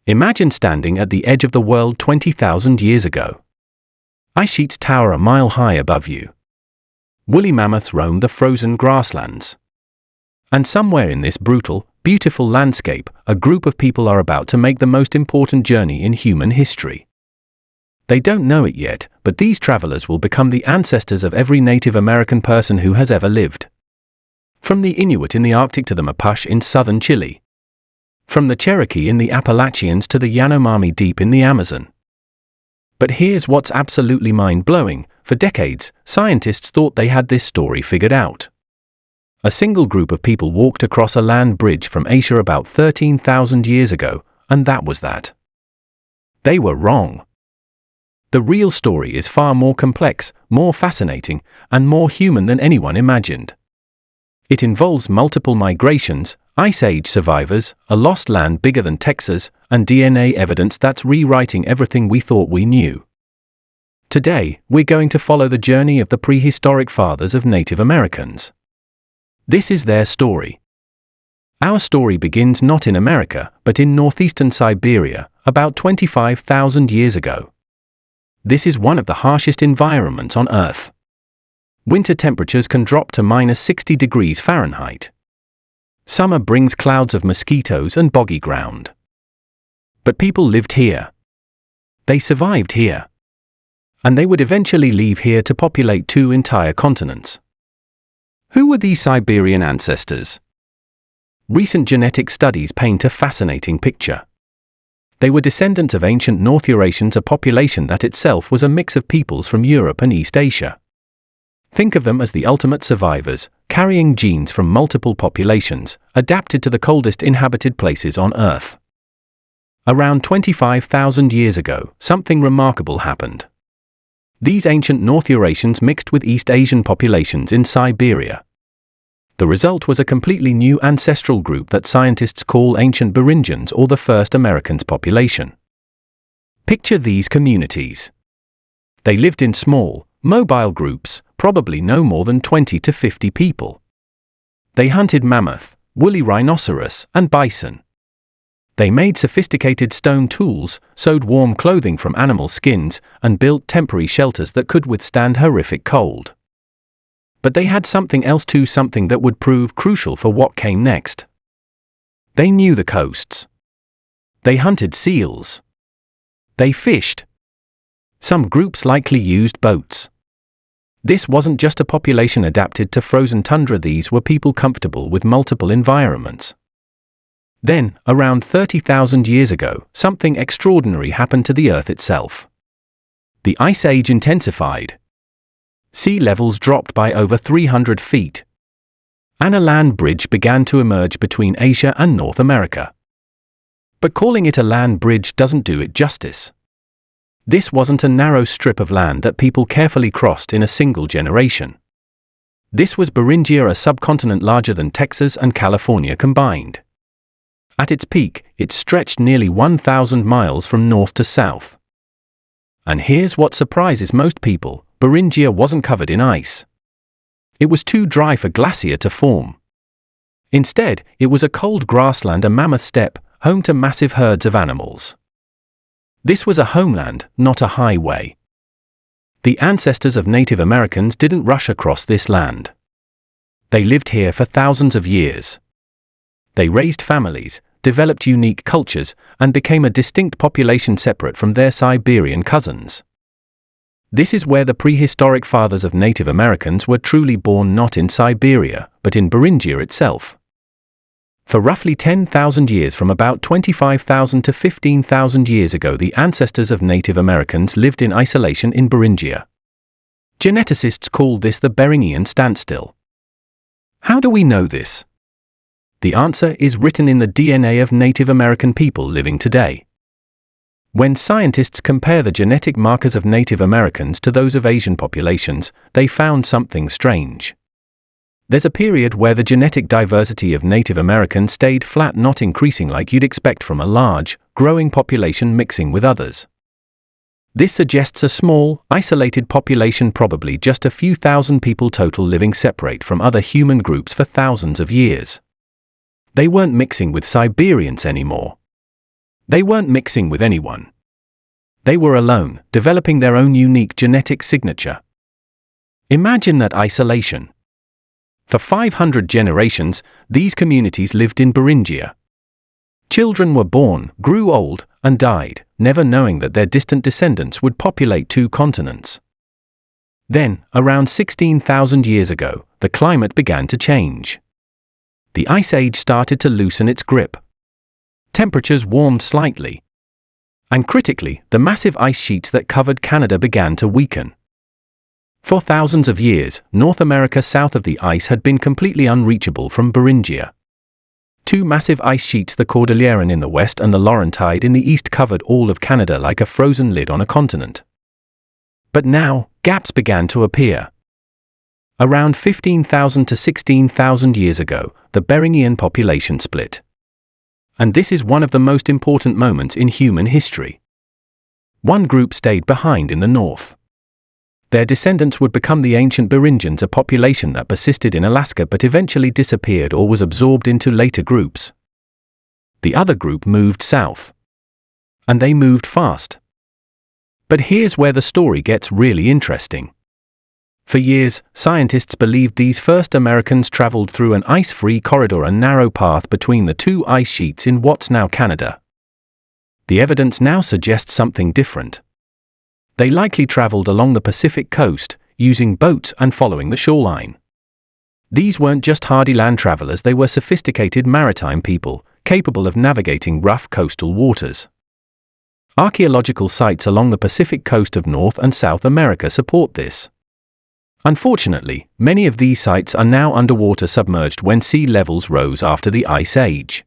Imagine standing at the edge of the world 20,000 years ago. Ice sheets tower a mile high above you. Woolly mammoths roam the frozen grasslands. And somewhere in this brutal, beautiful landscape, a group of people are about to make the most important journey in human history. They don't know it yet, but these travelers will become the ancestors of every Native American person who has ever lived. From the Inuit in the Arctic to the Mapuche in southern Chile. From the Cherokee in the Appalachians to the Yanomami deep in the Amazon. But here's what's absolutely mind-blowing. For decades, scientists thought they had this story figured out. A single group of people walked across a land bridge from Asia about 13,000 years ago, and that was that. They were wrong. The real story is far more complex, more fascinating, and more human than anyone imagined. It involves multiple migrations, Ice Age survivors, a lost land bigger than Texas, and DNA evidence that's rewriting everything we thought we knew. Today, we're going to follow the journey of the prehistoric fathers of Native Americans. This is their story. Our story begins not in America, but in northeastern Siberia, about 25,000 years ago. This is one of the harshest environments on Earth. Winter temperatures can drop to -60 degrees Fahrenheit. Summer brings clouds of mosquitoes and boggy ground. But people lived here. They survived here. And they would eventually leave here to populate 2 entire continents. Who were these Siberian ancestors? Recent genetic studies paint a fascinating picture. They were descendants of ancient North Eurasians, a population that itself was a mix of peoples from Europe and East Asia. Think of them as the ultimate survivors, carrying genes from multiple populations, adapted to the coldest inhabited places on Earth. Around 25,000 years ago, something remarkable happened. These ancient North Eurasians mixed with East Asian populations in Siberia. The result was a completely new ancestral group that scientists call ancient Beringians, or the first Americans population. Picture these communities. They lived in small, mobile groups, probably no more than 20 to 50 people. They hunted mammoth, woolly rhinoceros, and bison. They made sophisticated stone tools, sewed warm clothing from animal skins, and built temporary shelters that could withstand horrific cold. But they had something else too, something that would prove crucial for what came next. They knew the coasts. They hunted seals. They fished. Some groups likely used boats. This wasn't just a population adapted to frozen tundra, these were people comfortable with multiple environments. Then, around 30,000 years ago, something extraordinary happened to the Earth itself. The Ice Age intensified. Sea levels dropped by over 300 feet. And a land bridge began to emerge between Asia and North America. But calling it a land bridge doesn't do it justice. This wasn't a narrow strip of land that people carefully crossed in a single generation. This was Beringia, a subcontinent larger than Texas and California combined. At its peak, it stretched nearly 1,000 miles from north to south. And here's what surprises most people: Beringia wasn't covered in ice. It was too dry for glacier to form. Instead, it was a cold grassland, a mammoth steppe, home to massive herds of animals. This was a homeland, not a highway. The ancestors of Native Americans didn't rush across this land. They lived here for thousands of years. They raised families, developed unique cultures, and became a distinct population separate from their Siberian cousins. This is where the prehistoric fathers of Native Americans were truly born, not in Siberia, but in Beringia itself. For roughly 10,000 years, from about 25,000 to 15,000 years ago, the ancestors of Native Americans lived in isolation in Beringia. Geneticists call this the Beringian standstill. How do we know this? The answer is written in the DNA of Native American people living today. When scientists compare the genetic markers of Native Americans to those of Asian populations, they found something strange. There's a period where the genetic diversity of Native Americans stayed flat, not increasing like you'd expect from a large, growing population mixing with others. This suggests a small, isolated population, probably just a few thousand people total, living separate from other human groups for thousands of years. They weren't mixing with Siberians anymore. They weren't mixing with anyone. They were alone, developing their own unique genetic signature. Imagine that isolation. For 500 generations, these communities lived in Beringia. Children were born, grew old, and died, never knowing that their distant descendants would populate 2 continents. Then, around 16,000 years ago, the climate began to change. The Ice Age started to loosen its grip. Temperatures warmed slightly. And critically, the massive ice sheets that covered Canada began to weaken. For thousands of years, North America south of the ice had been completely unreachable from Beringia. 2 massive ice sheets, the Cordilleran in the west and the Laurentide in the east, covered all of Canada like a frozen lid on a continent. But now, gaps began to appear. Around 15,000 to 16,000 years ago, the Beringian population split. And this is one of the most important moments in human history. One group stayed behind in the north. Their descendants would become the ancient Beringians, a population that persisted in Alaska but eventually disappeared or was absorbed into later groups. The other group moved south. And they moved fast. But here's where the story gets really interesting. For years, scientists believed these first Americans traveled through an ice-free corridor, a narrow path between the 2 ice sheets in what's now Canada. The evidence now suggests something different. They likely traveled along the Pacific coast, using boats and following the shoreline. These weren't just hardy land travelers, they were sophisticated maritime people, capable of navigating rough coastal waters. Archaeological sites along the Pacific coast of North and South America support this. Unfortunately, many of these sites are now underwater, submerged when sea levels rose after the Ice Age.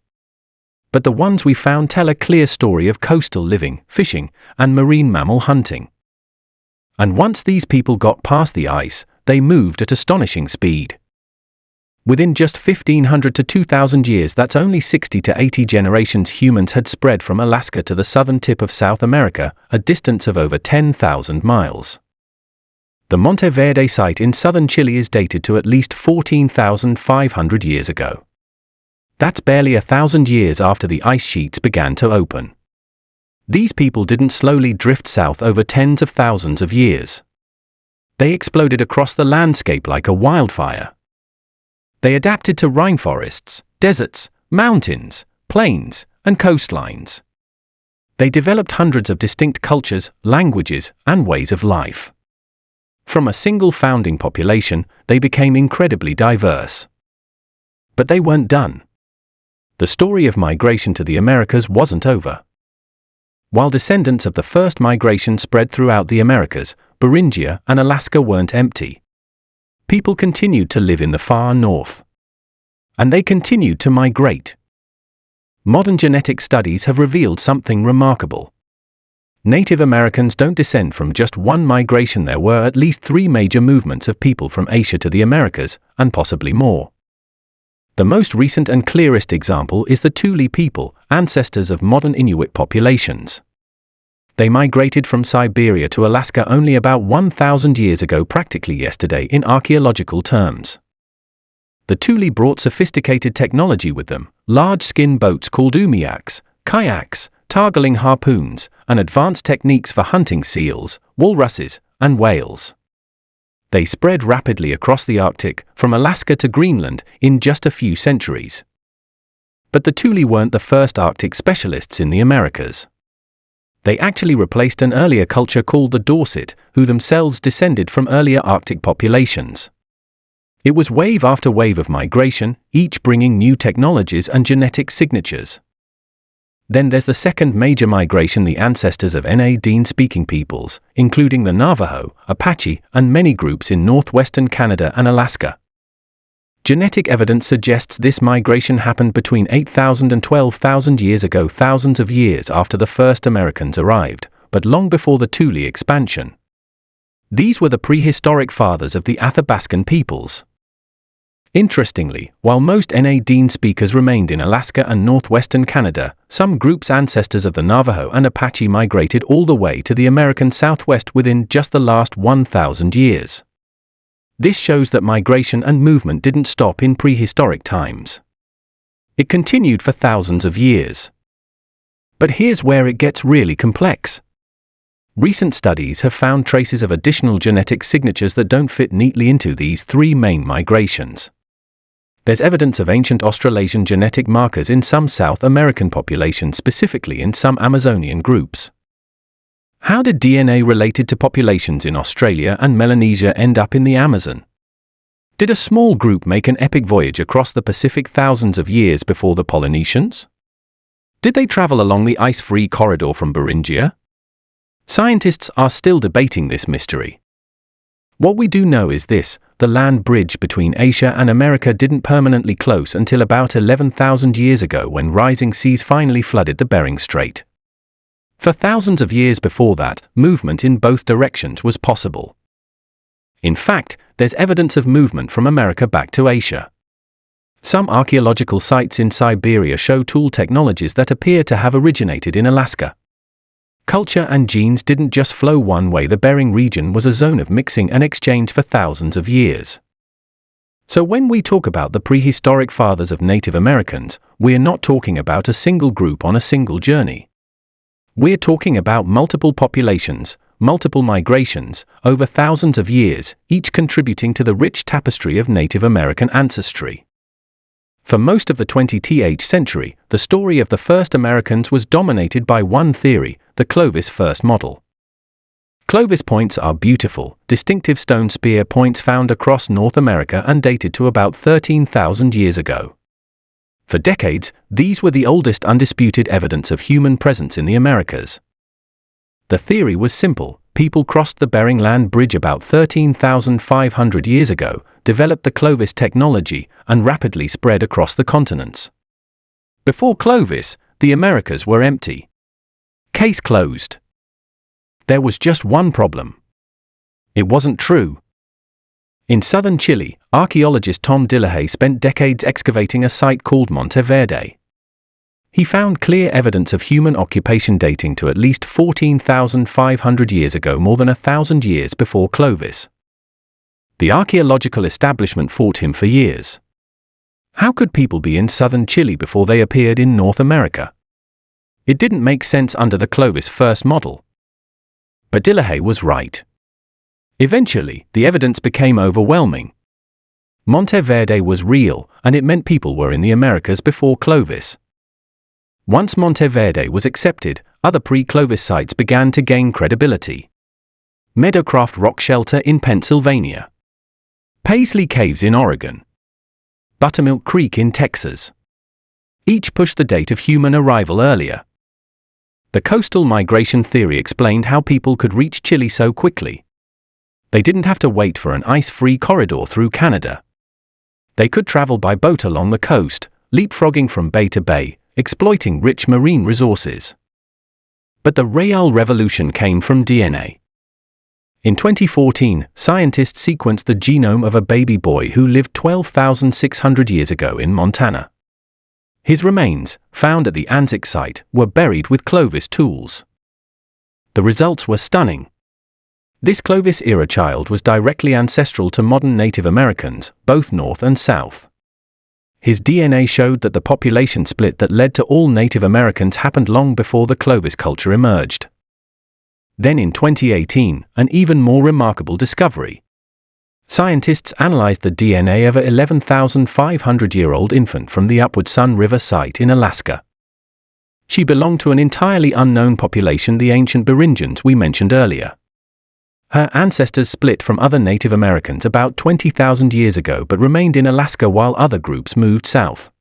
But the ones we found tell a clear story of coastal living, fishing, and marine mammal hunting. And once these people got past the ice, they moved at astonishing speed. Within just 1,500 to 2,000 years, that's only 60 to 80 generations, humans had spread from Alaska to the southern tip of South America, a distance of over 10,000 miles. The Monteverde site in southern Chile is dated to at least 14,500 years ago. That's barely 1,000 years after the ice sheets began to open. These people didn't slowly drift south over tens of thousands of years. They exploded across the landscape like a wildfire. They adapted to rainforests, deserts, mountains, plains, and coastlines. They developed hundreds of distinct cultures, languages, and ways of life. From a single founding population, they became incredibly diverse. But they weren't done. The story of migration to the Americas wasn't over. While descendants of the first migration spread throughout the Americas, Beringia and Alaska weren't empty. People continued to live in the far north. And they continued to migrate. Modern genetic studies have revealed something remarkable. Native Americans don't descend from just one migration. There were at least 3 major movements of people from Asia to the Americas, and possibly more. The most recent and clearest example is the Thule people, ancestors of modern Inuit populations. They migrated from Siberia to Alaska only about 1,000 years ago, practically yesterday in archaeological terms. The Thule brought sophisticated technology with them, large skin boats called umiaks, kayaks, targeling harpoons, and advanced techniques for hunting seals, walruses, and whales. They spread rapidly across the Arctic, from Alaska to Greenland, in just a few centuries. But the Thule weren't the first Arctic specialists in the Americas. They actually replaced an earlier culture called the Dorset, who themselves descended from earlier Arctic populations. It was wave after wave of migration, each bringing new technologies and genetic signatures. Then there's the second major migration, the ancestors of Na-Dene-speaking peoples, including the Navajo, Apache, and many groups in northwestern Canada and Alaska. Genetic evidence suggests this migration happened between 8,000 and 12,000 years ago, thousands of years after the first Americans arrived, but long before the Thule expansion. These were the prehistoric fathers of the Athabascan peoples. Interestingly, while most Na-Dene speakers remained in Alaska and northwestern Canada, some groups ancestors of the Navajo and Apache migrated all the way to the American Southwest within just the last 1,000 years. This shows that migration and movement didn't stop in prehistoric times. It continued for thousands of years. But here's where it gets really complex. Recent studies have found traces of additional genetic signatures that don't fit neatly into these three main migrations. There's evidence of ancient Australasian genetic markers in some South American populations, specifically in some Amazonian groups. How did DNA related to populations in Australia and Melanesia end up in the Amazon? Did a small group make an epic voyage across the Pacific thousands of years before the Polynesians? Did they travel along the ice-free corridor from Beringia? Scientists are still debating this mystery. What we do know is this: the land bridge between Asia and America didn't permanently close until about 11,000 years ago, when rising seas finally flooded the Bering Strait. For thousands of years before that, movement in both directions was possible. In fact, there's evidence of movement from America back to Asia. Some archaeological sites in Siberia show tool technologies that appear to have originated in Alaska. Culture and genes didn't just flow one way. The Bering region was a zone of mixing and exchange for thousands of years. So when we talk about the prehistoric fathers of Native Americans, we're not talking about a single group on a single journey. We're talking about multiple populations, multiple migrations, over thousands of years, each contributing to the rich tapestry of Native American ancestry. For most of the 20th century, the story of the first Americans was dominated by one theory, the Clovis first model. Clovis points are beautiful, distinctive stone spear points found across North America and dated to about 13,000 years ago. For decades, these were the oldest undisputed evidence of human presence in the Americas. The theory was simple: people crossed the Bering Land Bridge about 13,500 years ago, developed the Clovis technology, and rapidly spread across the continents. Before Clovis, the Americas were empty. Case closed. There was just one problem. It wasn't true. In southern Chile, archaeologist Tom Dillehay spent decades excavating a site called Monteverde. He found clear evidence of human occupation dating to at least 14,500 years ago, more than 1,000 years before Clovis. The archaeological establishment fought him for years. How could people be in southern Chile before they appeared in North America? It didn't make sense under the Clovis first model. But Dillehay was right. Eventually, the evidence became overwhelming. Monteverde was real, and it meant people were in the Americas before Clovis. Once Monteverde was accepted, other pre-Clovis sites began to gain credibility. Meadowcroft Rock Shelter in Pennsylvania, Paisley Caves in Oregon, Buttermilk Creek in Texas. Each pushed the date of human arrival earlier. The coastal migration theory explained how people could reach Chile so quickly. They didn't have to wait for an ice-free corridor through Canada. They could travel by boat along the coast, leapfrogging from bay to bay, exploiting rich marine resources. But the real revolution came from DNA. In 2014, scientists sequenced the genome of a baby boy who lived 12,600 years ago in Montana. His remains, found at the Anzac site, were buried with Clovis tools. The results were stunning. This Clovis-era child was directly ancestral to modern Native Americans, both North and South. His DNA showed that the population split that led to all Native Americans happened long before the Clovis culture emerged. Then in 2018, an even more remarkable discovery. Scientists analyzed the DNA of a 11,500-year-old infant from the Upward Sun River site in Alaska. She belonged to an entirely unknown population, the ancient Beringians we mentioned earlier. Her ancestors split from other Native Americans about 20,000 years ago but remained in Alaska while other groups moved south.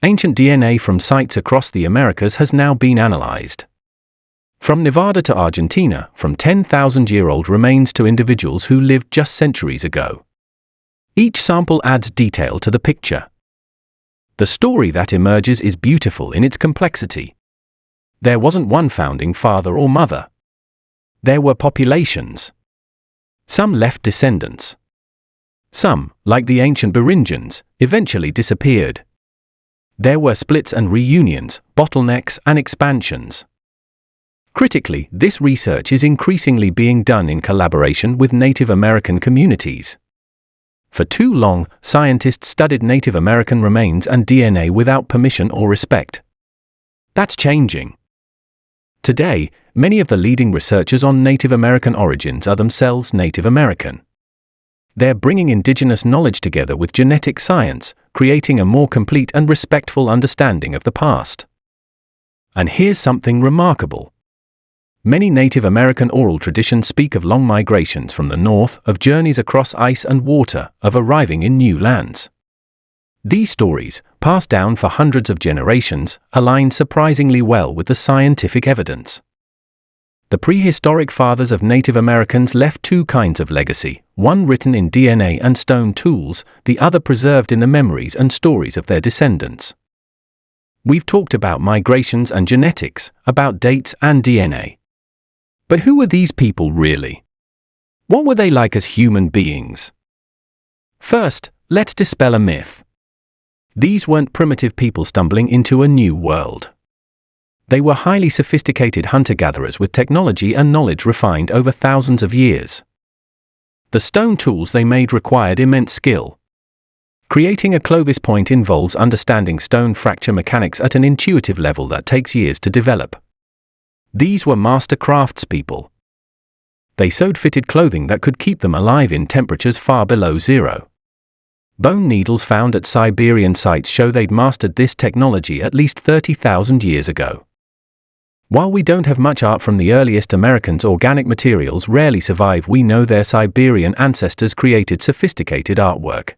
Ancient DNA from sites across the Americas has now been analyzed. From Nevada to Argentina, from 10,000-year-old remains to individuals who lived just centuries ago. Each sample adds detail to the picture. The story that emerges is beautiful in its complexity. There wasn't one founding father or mother. There were populations. Some left descendants. Some, like the ancient Beringians, eventually disappeared. There were splits and reunions, bottlenecks and expansions. Critically, this research is increasingly being done in collaboration with Native American communities. For too long, scientists studied Native American remains and DNA without permission or respect. That's changing. Today, many of the leading researchers on Native American origins are themselves Native American. They're bringing indigenous knowledge together with genetic science, creating a more complete and respectful understanding of the past. And here's something remarkable. Many Native American oral traditions speak of long migrations from the north, of journeys across ice and water, of arriving in new lands. These stories, passed down for hundreds of generations, align surprisingly well with the scientific evidence. The prehistoric fathers of Native Americans left two kinds of legacy, one written in DNA and stone tools, the other preserved in the memories and stories of their descendants. We've talked about migrations and genetics, about dates and DNA. But who were these people really? What were they like as human beings? First, let's dispel a myth. These weren't primitive people stumbling into a new world. They were highly sophisticated hunter-gatherers with technology and knowledge refined over thousands of years. The stone tools they made required immense skill. Creating a Clovis point involves understanding stone fracture mechanics at an intuitive level that takes years to develop. These were master craftspeople. They sewed fitted clothing that could keep them alive in temperatures far below zero. Bone needles found at Siberian sites show they'd mastered this technology at least 30,000 years ago. While we don't have much art from the earliest Americans, organic materials rarely survive. We know their Siberian ancestors created sophisticated artwork.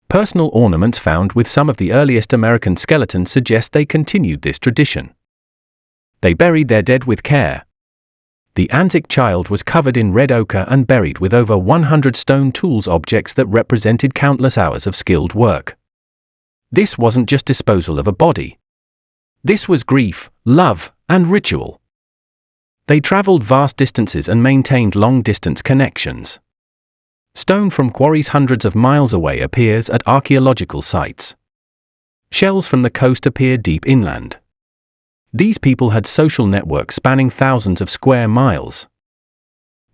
Personal ornaments found with some of the earliest American skeletons suggest they continued this tradition. They buried their dead with care. The Anzac child was covered in red ochre and buried with over 100 stone tools, objects that represented countless hours of skilled work. This wasn't just disposal of a body. This was grief, love, and ritual. They traveled vast distances and maintained long-distance connections. Stone from quarries hundreds of miles away appears at archaeological sites. Shells from the coast appear deep inland. These people had social networks spanning thousands of square miles.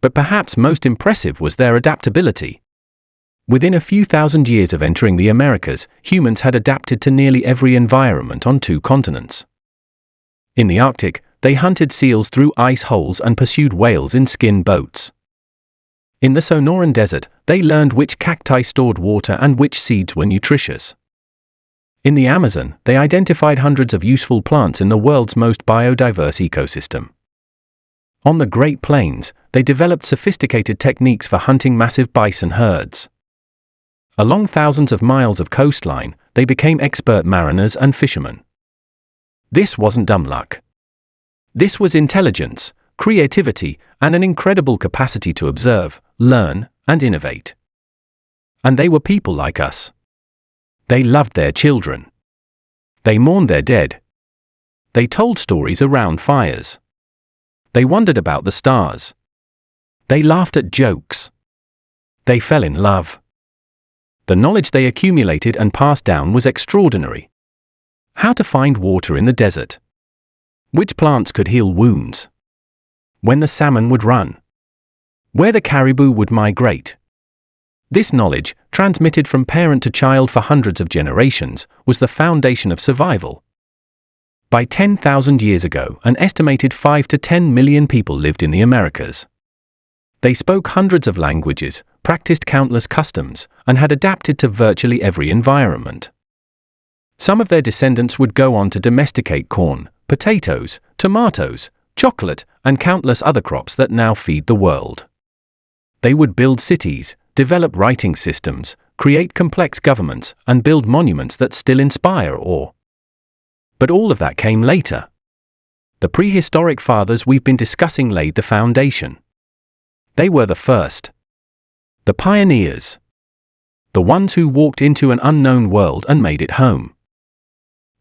But perhaps most impressive was their adaptability. Within a few thousand years of entering the Americas, humans had adapted to nearly every environment on two continents. In the Arctic, they hunted seals through ice holes and pursued whales in skin boats. In the Sonoran Desert, they learned which cacti stored water and which seeds were nutritious. In the Amazon, they identified hundreds of useful plants in the world's most biodiverse ecosystem. On the Great Plains, they developed sophisticated techniques for hunting massive bison herds. Along thousands of miles of coastline, they became expert mariners and fishermen. This wasn't dumb luck. This was intelligence, creativity, and an incredible capacity to observe, learn, and innovate. And they were people like us. They loved their children. They mourned their dead. They told stories around fires. They wondered about the stars. They laughed at jokes. They fell in love. The knowledge they accumulated and passed down was extraordinary. How to find water in the desert. Which plants could heal wounds. When the salmon would run. Where the caribou would migrate. This knowledge, transmitted from parent to child for hundreds of generations, was the foundation of survival. By 10,000 years ago, an estimated 5 to 10 million people lived in the Americas. They spoke hundreds of languages, practiced countless customs, and had adapted to virtually every environment. Some of their descendants would go on to domesticate corn, potatoes, tomatoes, chocolate, and countless other crops that now feed the world. They would build cities, develop writing systems, create complex governments, and build monuments that still inspire awe. But all of that came later. The prehistoric fathers we've been discussing laid the foundation. They were the first. The pioneers. The ones who walked into an unknown world and made it home.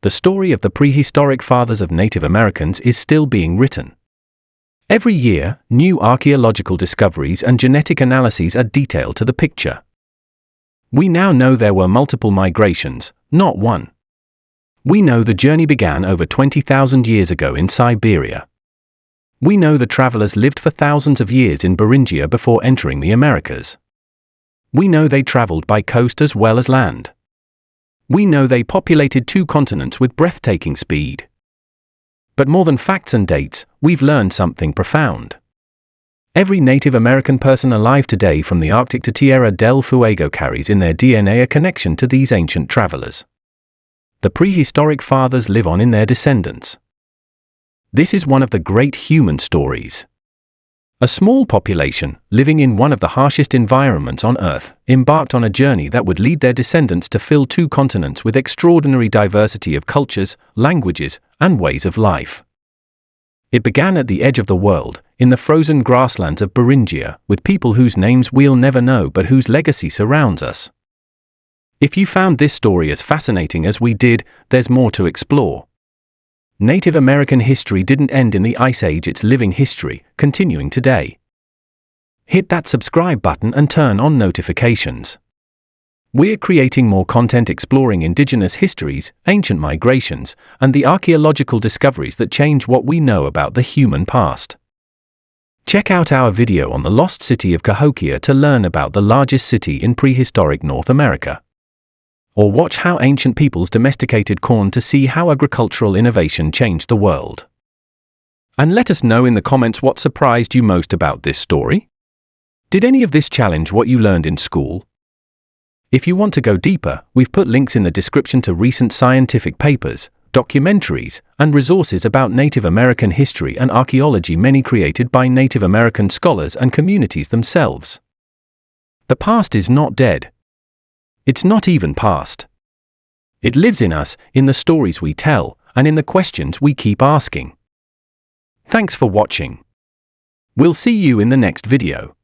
The story of the prehistoric fathers of Native Americans is still being written. Every year, new archaeological discoveries and genetic analyses add detail to the picture. We now know there were multiple migrations, not one. We know the journey began over 20,000 years ago in Siberia. We know the travelers lived for thousands of years in Beringia before entering the Americas. We know they traveled by coast as well as land. We know they populated two continents with breathtaking speed. But more than facts and dates, we've learned something profound. Every Native American person alive today from the Arctic to Tierra del Fuego carries in their DNA a connection to these ancient travelers. The prehistoric fathers live on in their descendants. This is one of the great human stories. A small population, living in one of the harshest environments on Earth, embarked on a journey that would lead their descendants to fill 2 continents with extraordinary diversity of cultures, languages, and ways of life. It began at the edge of the world, in the frozen grasslands of Beringia, with people whose names we'll never know but whose legacy surrounds us. If you found this story as fascinating as we did, there's more to explore. Native American history didn't end in the Ice Age, it's living history, continuing today. Hit that subscribe button and turn on notifications. We're creating more content exploring indigenous histories, ancient migrations, and the archaeological discoveries that change what we know about the human past. Check out our video on the lost city of Cahokia to learn about the largest city in prehistoric North America. Or watch how ancient peoples domesticated corn to see how agricultural innovation changed the world. And let us know in the comments what surprised you most about this story. Did any of this challenge what you learned in school? If you want to go deeper, we've put links in the description to recent scientific papers, documentaries, and resources about Native American history and archaeology, many created by Native American scholars and communities themselves. The past is not dead. It's not even past. It lives in us, in the stories we tell, and in the questions we keep asking. Thanks for watching. We'll see you in the next video.